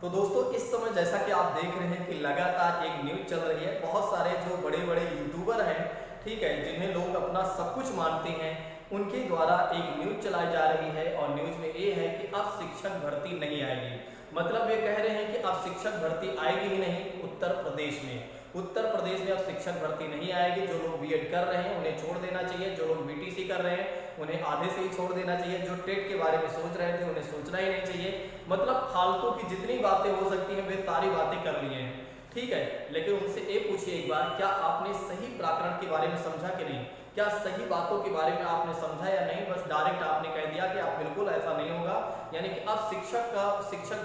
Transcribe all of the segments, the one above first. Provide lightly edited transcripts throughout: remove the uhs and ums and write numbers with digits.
तो दोस्तों इस समय जैसा कि आप देख रहे हैं कि लगातार एक न्यूज़ चल रही है। बहुत सारे जो बड़े बड़े यूट्यूबर हैं, ठीक है, जिन्हें लोग अपना सब कुछ मानते हैं, उनके द्वारा एक न्यूज़ चलाई जा रही है और न्यूज़ में ये है कि अब शिक्षक भर्ती नहीं आएगी। मतलब वे कह रहे हैं कि अब शिक्षक भर्ती आएगी ही नहीं उत्तर प्रदेश में। उत्तर प्रदेश में अब शिक्षक भर्ती नहीं आएगी। जो लोग बीएड कर रहे हैं उन्हें छोड़ देना चाहिए, जो लोग बीटीसी कर रहे हैं उन्हें आधे से ही छोड़ देना चाहिए, जो टेट के बारे में सोच रहे थे उन्हें सोचना ही नहीं चाहिए। मतलब फालतू की जितनी बातें हो सकती हैं वे सारी बातें कर लिए हैं, ठीक है। लेकिन उनसे ये पूछिए एक बार, क्या आपने सही प्रकरण के बारे में समझा कि नहीं? क्या सही बातों के बारे में आपने समझा या नहीं? बस डायरेक्ट आपने कह दिया कि आप बिल्कुल ऐसा नहीं होगा, यानी कि अब शिक्षक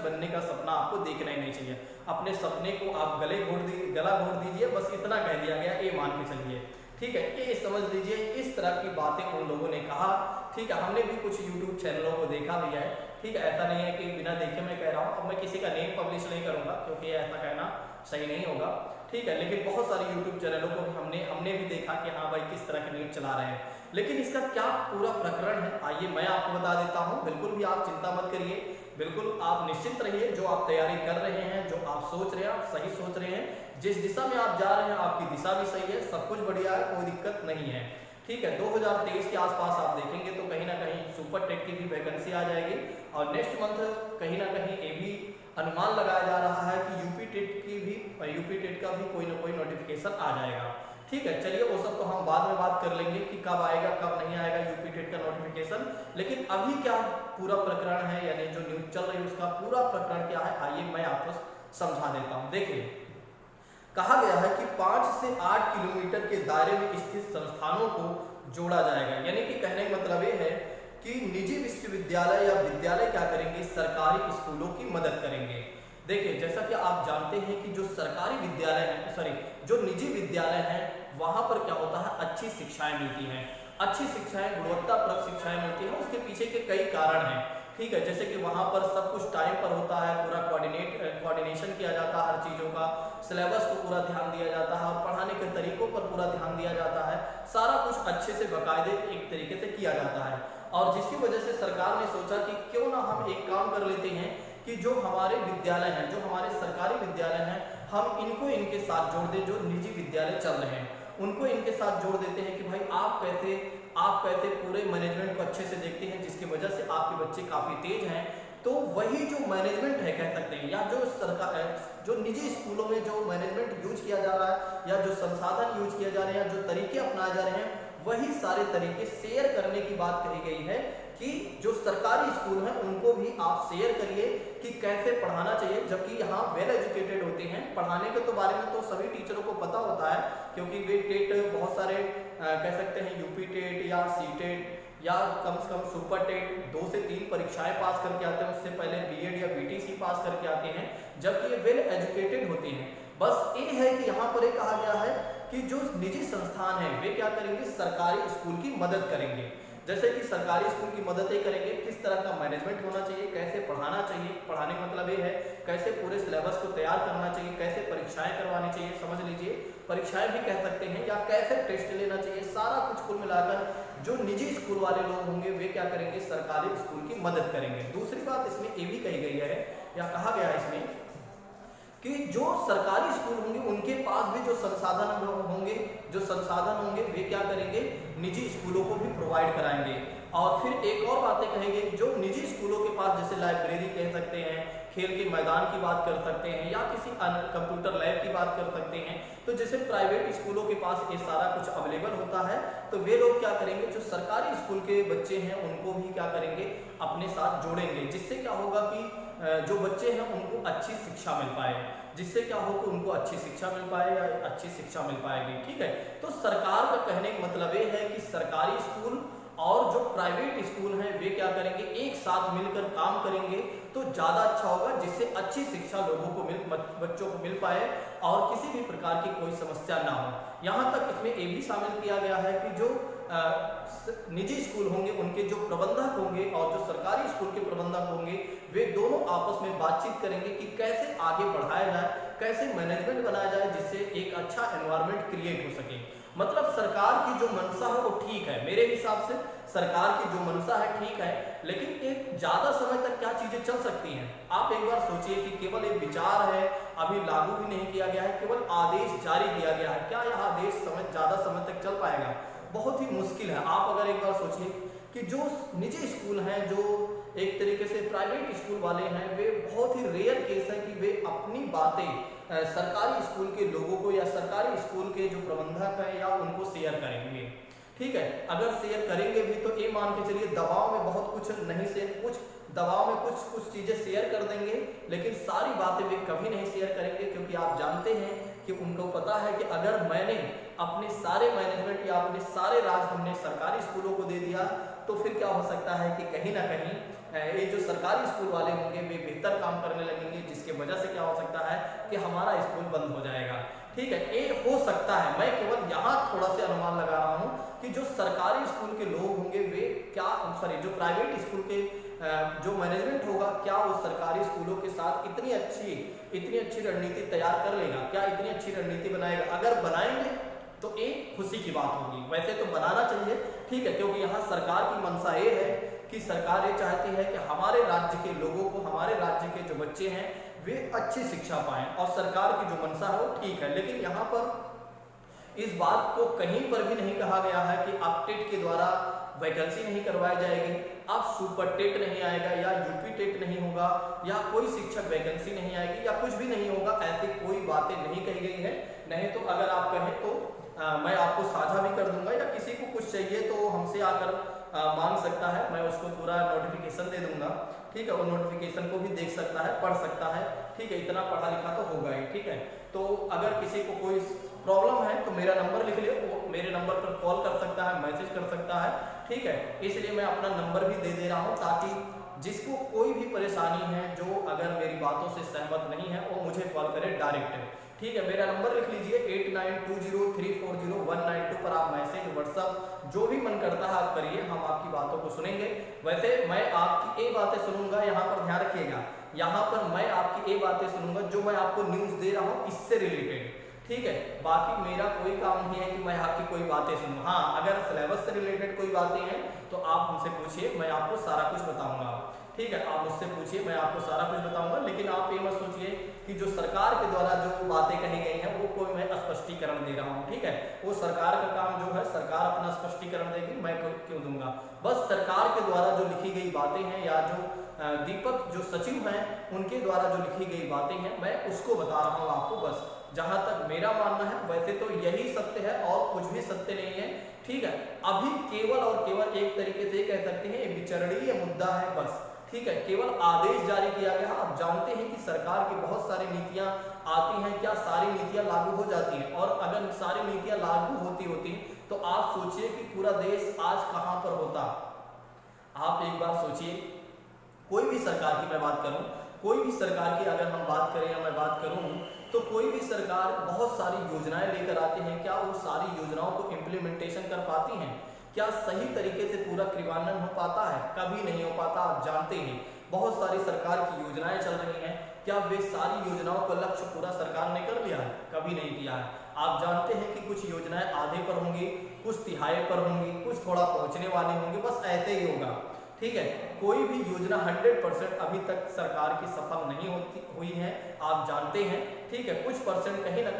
बनने का सपना आपको देखना ही नहीं चाहिए। अपने सपने को आप गला घोट दीजिए, बस इतना कह दिया गया, ये मान के चलिए, ठीक है। ये समझ लीजिए, इस तरह की बातें उन लोगों ने कहा, ठीक है। हमने भी कुछ यूट्यूब चैनलों को देखा भी है, ठीक है। ऐसा नहीं है कि बिना देखे मैं कह रहा हूँ। अब मैं किसी का नेम पब्लिश नहीं करूँगा क्योंकि ऐसा कहना सही नहीं होगा, ठीक है। लेकिन बहुत सारे यूट्यूब चैनलों को हमने भी देखा कि हाँ भाई किस तरह के न्यूज़ चला रहे हैं। लेकिन इसका क्या पूरा प्रकरण है, आइए मैं आपको बता देता हूँ। बिल्कुल भी आप चिंता मत करिए, बिल्कुल आप निश्चिंत रहिए। जो आप तैयारी कर रहे हैं, जो आप सोच रहे हैं, आप सही सोच रहे हैं। जिस दिशा में आप जा रहे हैं आपकी दिशा भी सही है, सब कुछ बढ़िया है, कोई दिक्कत नहीं है, ठीक है। 2023 के आसपास आप देखेंगे तो कहीं ना कहीं सुपर टेट की भी वैकेंसी आ जाएगी और नेक्स्ट मंथ कहीं ना कहीं ये भी अनुमान लगाया जा रहा है कि यूपी टेट का भी कोई ना कोई नोटिफिकेशन आ जाएगा, ठीक है। चलिए वो सब तो हम बाद में बात कर लेंगे कि कब आएगा कब नहीं आएगा यूपी टेट का नोटिफिकेशन। लेकिन अभी क्या पूरा प्रकरण है, यानी जो न्यूज चल रही है उसका पूरा प्रकरण क्या है, आइए मैं आपको समझा देता हूँ। देखिए, कहा गया है कि 5 से 8 किलोमीटर के दायरे में स्थित संस्थानों को जोड़ा जाएगा। यानी कि कहने का मतलब ये है कि निजी विश्वविद्यालय या विद्यालय क्या करेंगे, सरकारी स्कूलों की मदद करेंगे। देखिए, जैसा कि आप जानते हैं कि जो सरकारी विद्यालय हैं, जो निजी विद्यालय हैं, वहां पर क्या होता है, अच्छी शिक्षाएं मिलती हैं, अच्छी शिक्षाएं, गुणवत्ताप्रद शिक्षाएं मिलती हैं। उसके पीछे के कई कारण हैं, ठीक है। जैसे कि वहां पर सब कुछ टाइम पर होता है, पूरा कोऑर्डिनेशन किया जाता है, हर चीज़ों का सिलेबस को पूरा ध्यान दिया जाता है और पढ़ाने के तरीकों पर पूरा ध्यान दिया जाता है। सारा कुछ अच्छे से बाकायदे एक तरीके से किया जाता है और जिसकी वजह से सरकार ने सोचा कि क्यों ना हम एक काम कर लेते हैं कि जो हमारे विद्यालय हैं, जो हमारे सरकारी विद्यालय हैं, हम इनको इनके साथ जोड़ दें। जो निजी विद्यालय चल रहे हैं उनको इनके साथ जोड़ देते हैं कि भाई आप कैसे पूरे मैनेजमेंट को अच्छे से देखते हैं, जिसकी वजह से आपके बच्चे काफ़ी तेज हैं। तो वही जो मैनेजमेंट है कह सकते हैं, या जो निजी स्कूलों में जो मैनेजमेंट यूज किया जा रहा है या जो संसाधन यूज किए जा रहे हैं, जो तरीके अपनाए जा रहे हैं, वही सारे तरीके शेयर करने की बात कही गई है कि जो सरकारी स्कूल हैं उनको भी आप शेयर करिए कि कैसे पढ़ाना चाहिए। जबकि यहाँ वेल एजुकेटेड होते हैं, पढ़ाने के तो बारे में तो सभी टीचरों को पता होता है क्योंकि वे टेट बहुत सारे कह सकते हैं यूपी टेट या सी टेट या कम से कम सुपर टेट 2 से 3 परीक्षाएं पास करके आते हैं। उससे पहले बीएड या बीटीसी पास करके आते हैं, जबकि ये वेल एजुकेटेड होते हैं। बस ये है कि यहाँ पर ये कहा गया है कि जो निजी संस्थान है वे क्या करेंगे, सरकारी स्कूल की मदद करेंगे। जैसे कि सरकारी स्कूल की मदद ये करेंगे, किस तरह का मैनेजमेंट होना चाहिए, कैसे पढ़ाना चाहिए, पढ़ाने का मतलब ये है कैसे पूरे सिलेबस को तैयार करना चाहिए, कैसे परीक्षाएं करवानी चाहिए, समझ लीजिए परीक्षाएं भी कह सकते हैं, या कैसे टेस्ट लेना चाहिए, सारा कुछ कुल मिलाकर जो निजी स्कूल वाले लोग होंगे वे क्या करेंगे, सरकारी स्कूल की मदद करेंगे। दूसरी बात इसमें ये भी कही गई है या कहा गया है इसमें कि जो सरकारी स्कूल होंगे उनके पास भी जो संसाधन होंगे वे क्या करेंगे, निजी स्कूलों को भी प्रोवाइड कराएंगे। और फिर एक और बातें कहेंगे, जो निजी स्कूलों के पास जैसे लाइब्रेरी कह सकते हैं, खेल के मैदान की बात कर सकते हैं, या किसी कंप्यूटर लैब की बात कर सकते हैं। तो जैसे प्राइवेट स्कूलों के पास ये सारा कुछ अवेलेबल होता है, तो वे लोग क्या करेंगे, जो सरकारी स्कूल के बच्चे हैं उनको भी क्या करेंगे, अपने साथ जोड़ेंगे। जिससे क्या होगा कि जो बच्चे हैं उनको अच्छी शिक्षा मिल पाए, जिससे क्या हो कि उनको अच्छी शिक्षा मिल पाए या अच्छी शिक्षा मिल पाएगी, ठीक है। तो सरकार का कहने का मतलब ये है कि सरकारी स्कूल और जो प्राइवेट स्कूल हैं वे क्या करेंगे, एक साथ मिलकर काम करेंगे तो ज़्यादा अच्छा होगा, जिससे अच्छी शिक्षा लोगों को बच्चों को मिल पाए और किसी भी प्रकार की कोई समस्या ना हो। यहाँ तक इसमें ये भी शामिल किया गया है कि जो निजी स्कूल होंगे उनके जो प्रबंधक होंगे और जो सरकारी स्कूल के प्रबंधक होंगे वे दोनों आपस में बातचीत करेंगे कि कैसे आगे बढ़ाया जाए, कैसे मैनेजमेंट बनाया जाए, जिससे एक अच्छा एनवायरनमेंट क्रिएट हो सके। मतलब सरकार की जो मंशा है वो ठीक है, मेरे हिसाब से सरकार की जो मंशा है ठीक है, लेकिन एक ज्यादा समय तक क्या चीजें चल सकती हैं? आप एक बार सोचिए कि केवल एक विचार है, अभी लागू भी नहीं किया गया है, केवल आदेश जारी किया गया है, क्या यह आदेश ज्यादा समय तक चल पाएगा? बहुत ही मुश्किल है। आप अगर एक बार सोचिए कि जो निजी स्कूल हैं, जो एक तरीके से प्राइवेट स्कूल वाले हैं, वे बहुत ही रेयर केस है कि वे अपनी बातें सरकारी स्कूल के लोगों को या सरकारी स्कूल के जो प्रबंधक हैं या उनको शेयर करेंगे। ठीक है, अगर शेयर करेंगे भी तो ये मान के चलिए दबाव में बहुत कुछ नहीं से कुछ दबाव में कुछ चीजें शेयर कर देंगे, लेकिन सारी बातें वे कभी नहीं शेयर करेंगे, क्योंकि आप जानते हैं कि उनको पता है कि अगर मैंने अपने सारे मैनेजमेंट या अपने सारे राज हमने सरकारी स्कूलों को दे दिया तो फिर क्या हो सकता है कि कहीं ना कहीं ये जो सरकारी स्कूल वाले होंगे वे बेहतर काम करने लगेंगे, जिसके वजह से क्या हो सकता है कि हमारा स्कूल बंद हो जाएगा। ठीक है, ये हो सकता है। मैं केवल यहाँ थोड़ा सा अनुमान लगा रहा हूँ कि जो सरकारी स्कूल के लोग होंगे वे क्या, सॉरी, जो प्राइवेट स्कूल के जो मैनेजमेंट होगा, क्या वो सरकारी स्कूलों के साथ इतनी अच्छी रणनीति तैयार कर लेगा? क्या इतनी अच्छी रणनीति बनाएगा? अगर बनाएंगे तो एक खुशी की बात होगी। वैसे तो बनाना चाहिए, ठीक है, क्योंकि यहाँ सरकार की मंशा ये है कि सरकार ये चाहती है कि हमारे राज्य के लोगों को, हमारे राज्य के जो बच्चे हैं वे अच्छी शिक्षा पाएं, और सरकार की जो मंशा है वो ठीक है। लेकिन यहाँ पर इस बात को कहीं पर भी नहीं कहा गया है कि आप टेट के द्वारा वैकेंसी नहीं करवाई जाएगी, अब सुपर टेट नहीं आएगा या यूपी टेट नहीं होगा या कोई शिक्षक वैकेंसी नहीं आएगी या कुछ भी नहीं होगा, ऐसी कोई बातें नहीं कही गई है। नहीं तो अगर आप कहें तो मैं आपको साझा भी कर दूंगा, या किसी को कुछ चाहिए तो हमसे आकर मांग सकता है, मैं उसको पूरा नोटिफिकेशन दे दूंगा। ठीक है, वो नोटिफिकेशन को भी देख सकता है, पढ़ सकता है। ठीक है, इतना पढ़ा लिखा तो होगा ही। ठीक है, तो अगर किसी को कोई प्रॉब्लम है तो मेरा नंबर लिख लियो, वो मेरे नंबर पर कॉल कर सकता है, मैसेज कर सकता है। ठीक है, इसलिए मैं अपना नंबर भी दे दे रहा हूँ, ताकि जिसको कोई भी परेशानी है, जो अगर मेरी बातों से सहमत नहीं है, वो मुझे कॉल करे डायरेक्ट। ठीक है, मेरा नंबर लिख लीजिए 8920340192 पर आप मैसेज, व्हाट्सअप जो भी मन करता है आप करिए, हम आपकी बातों को सुनेंगे। वैसे मैं आपकी ये बातें सुनूंगा, यहाँ पर ध्यान रखिएगा, यहाँ पर मैं आपकी ये बातें सुनूंगा जो मैं आपको न्यूज़ दे रहा हूँ इससे रिलेटेड। ठीक है, बाकी मेरा कोई काम नहीं है कि मैं आपकी कोई बातें सुनूं। हाँ, अगर सिलेबस से रिलेटेड कोई बातें हैं तो आप मुझसे पूछिए, मैं आपको सारा कुछ बताऊंगा। ठीक है, आप मुझसे पूछिए, मैं आपको सारा कुछ बताऊंगा। लेकिन आप ये मत सोचिए कि जो सरकार के द्वारा जो बातें कही गई हैं वो कोई मैं स्पष्टीकरण दे रहा हूँ। ठीक है, वो सरकार का काम जो है, सरकार अपना स्पष्टीकरण देगी, मैं क्यों दूंगा। बस सरकार के द्वारा जो लिखी गई बातें हैं, या जो दीपक जो सचिव हैं उनके द्वारा जो लिखी गई बातें हैं, मैं उसको बता रहा हूँ आपको। बस जहां तक मेरा मानना है, वैसे तो यही सत्य है और कुछ भी सत्य नहीं है। ठीक है, अभी केवल और केवल एक तरीके से कह सकते हैं एक विचरणीय मुद्दा है बस। ठीक है, केवल आदेश जारी किया गया। आप जानते हैं कि सरकार की बहुत सारी नीतियां आती हैं, क्या सारी नीतियां लागू हो जाती हैं? और अगर सारी नीतियां लागू होती तो आप सोचिए कि पूरा देश आज कहां पर होता। आप एक बार सोचिए, कोई भी सरकार की मैं बात करूं, कोई भी सरकार की अगर हम बात करें या मैं बात करूं, तो कोई भी सरकार बहुत सारी योजनाएं लेकर आती हैं, क्या वो सारी योजनाओं को इम्प्लीमेंटेशन कर पाती हैं? क्या सही तरीके से पूरा क्रियान्वयन हो पाता है? कभी नहीं हो पाता। आप जानते हैं बहुत सारी सरकार की योजनाएं चल रही हैं, क्या वे सारी योजनाओं का लक्ष्य पूरा सरकार ने कर लिया है? कभी नहीं किया है। आप जानते हैं कि कुछ योजनाएं आधे पर होंगी, कुछ तिहाई पर होंगी, कुछ थोड़ा पहुंचने वाली होंगी, बस ऐसे ही होगा। ठीक है, कोई भी योजना 100% अभी तक सरकार की सफल नहीं हुई है, आप जानते हैं। ठीक है, कुछ परसेंट कहीं ना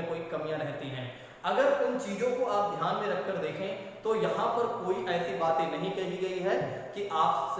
कोई कमियां रहती हैं। अगर उन चीजों को आप ध्यान में रखकर देखें तो यहाँ पर कोई ऐसी बातें नहीं कही गई है कि आप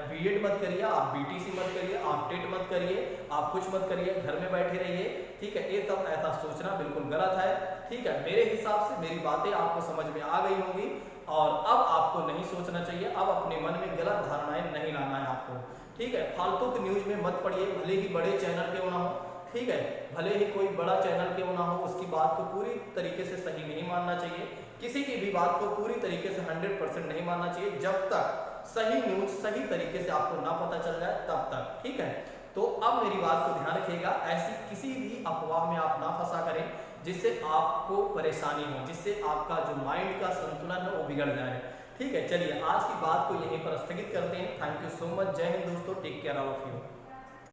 बीएड मत करिए, आप बीटीसी मत करिए, आप टेट मत करिए, आप कुछ मत करिए, घर में बैठे रहिए। ठीक है, ये सब ऐसा सोचना बिल्कुल गलत है। ठीक है, मेरे हिसाब से मेरी बातें आपको समझ में आ गई होंगी, और अब आपको नहीं सोचना चाहिए, अब अपने मन में गलत धारणाएं नहीं लाना है आपको। ठीक है, फालतू की न्यूज में मत पड़िए, भले ही बड़े चैनल क्यों ना हो। ठीक है, भले ही कोई बड़ा चैनल क्यों ना हो, उसकी बात को पूरी तरीके से सही नहीं मानना चाहिए। किसी की भी बात को पूरी तरीके से 100% नहीं मानना चाहिए, जब तक सही न्यूज सही तरीके से आपको ना पता चल जाए तब तक। ठीक है, तो अब मेरी बात को ध्यान रखिएगा, ऐसी किसी भी अफवाह में आप ना फंसा करें जिससे आपको परेशानी हो, जिससे आपका जो माइंड का संतुलन है वो बिगड़ जाए। ठीक है, चलिए आज की बात को यहीं पर स्थगित करते हैं। Thank you so much. जय हिंद दोस्तों, take care all of you.